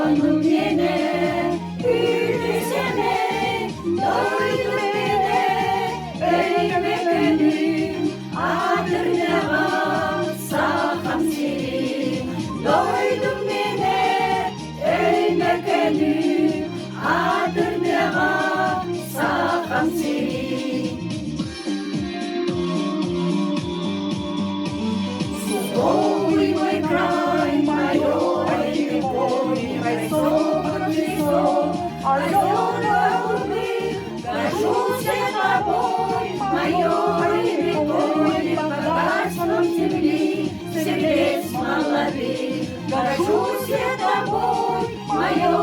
Canım yine gülümseme, doydum yine ölme gönlüm, hatırlamam sakam seni. Doydum yine ölme gönlüm, hatırlamam sakam seni. Ой, мой край, мое любовь, мой сон, озера луны, горжусь я тобой, мое любовь, богатством земли, сердец молодых. Горжусь я тобой, мое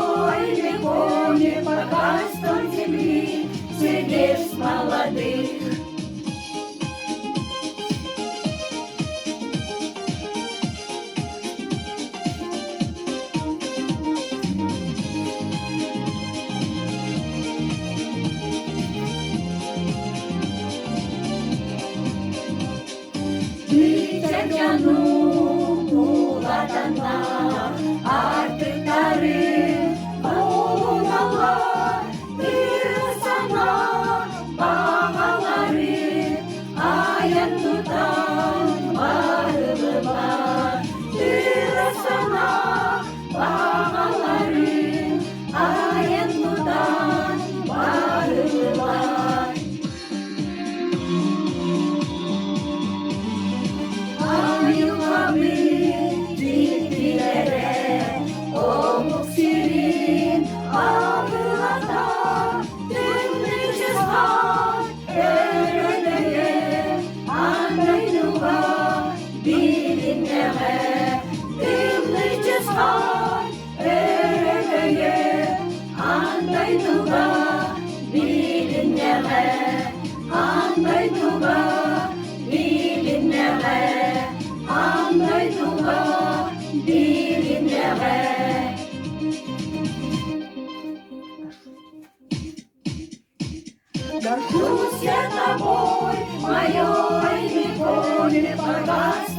любовь, богатством земли, сердец молодых. Canım Muğla'danlar, artık darım oğlanlar, bir sana bağları, ayan tutan varlılar, bir sana bağları, ayan tutan varlılar. Горжусь я тобой, мое любовь, богатство.